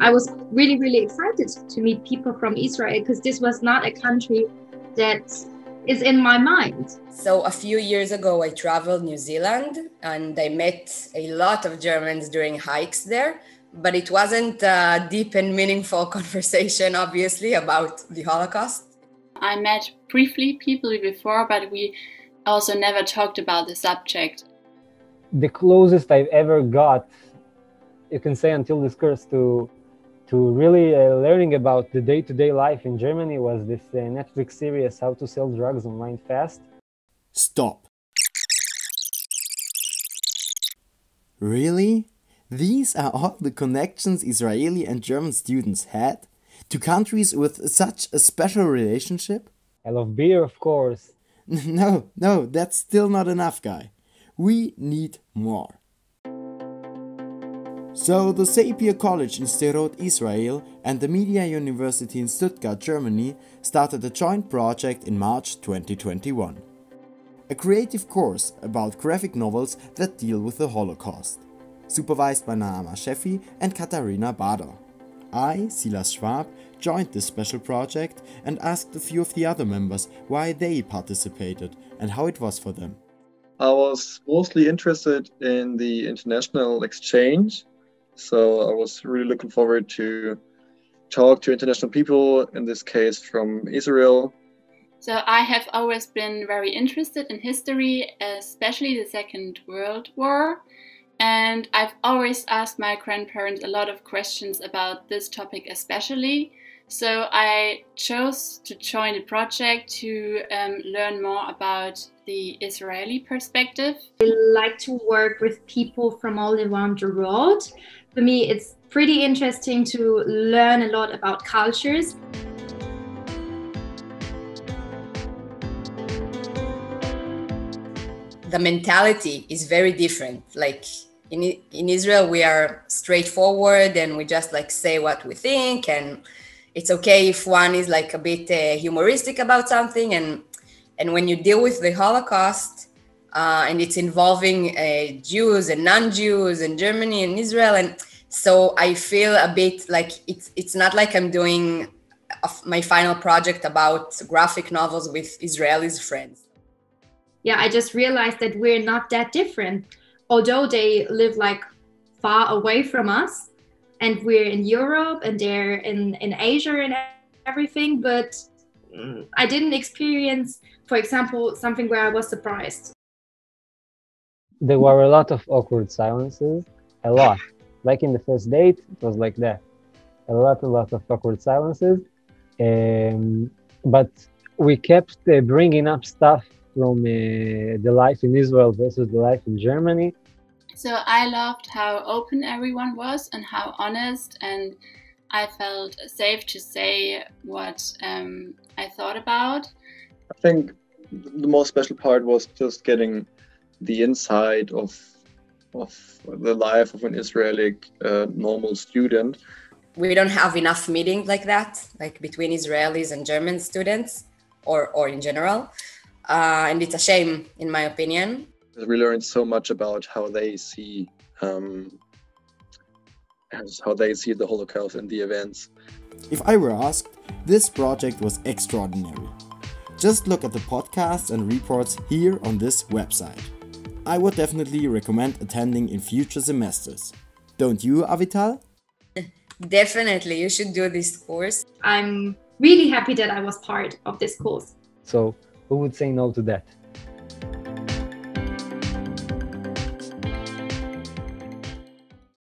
I was really, really excited to meet people from Israel because this was not a country that is in my mind. So a few years ago, I traveled New Zealand and I met a lot of Germans during hikes there, but it wasn't a deep and meaningful conversation, obviously, about the Holocaust. I met briefly people before, but we also never talked about the subject. The closest I've ever got, you can say until this course, to really learning about the day-to-day life in Germany was this Netflix series, How to Sell Drugs Online Fast. Stop. Really? These are all the connections Israeli and German students had to countries with such a special relationship? I love beer, of course. No, that's still not enough, guy. We need more. So the Sapir College in Sderot, Israel and the Media University in Stuttgart, Germany started a joint project in March 2021. A creative course about graphic novels that deal with the Holocaust, supervised by Naama Shefi and Katharina Bader. I, Silas Schwab, joined this special project and asked a few of the other members why they participated and how it was for them. I was mostly interested in the international exchange, so I was really looking forward to talk to international people, in this case from Israel. So I have always been very interested in history, especially the Second World War. And I've always asked my grandparents a lot of questions about this topic especially. So I chose to join the project to learn more about the Israeli perspective. I like to work with people from all around the world. For me, it's pretty interesting to learn a lot about cultures. The mentality is very different. Like in Israel, we are straightforward and we just like say what we think, and it's okay if one is like a bit humoristic about something. And when you deal with the Holocaust and it's involving Jews and non-Jews and Germany and Israel, and so I feel a bit like it's not like I'm doing my final project about graphic novels with Israelis friends. Yeah, I just realized that we're not that different. Although they live like far away from us, and we're in Europe and they're in Asia and everything, but I didn't experience, for example, something where I was surprised. There were a lot of awkward silences, a lot. Like in the first date, it was like that. A lot of awkward silences. But we kept bringing up stuff from the life in Israel versus the life in Germany. So I loved how open everyone was and how honest, and I felt safe to say what I thought about. I think the most special part was just getting the insight of the life of an Israeli normal student. We don't have enough meetings like that, like between Israelis and German students, or in general. And it's a shame, in my opinion. We learned so much about how they see the Holocaust and the events. If I were asked, this project was extraordinary. Just look at the podcasts and reports here on this website. I would definitely recommend attending in future semesters. Don't you, Avital? Definitely, you should do this course. I'm really happy that I was part of this course. So who would say no to that?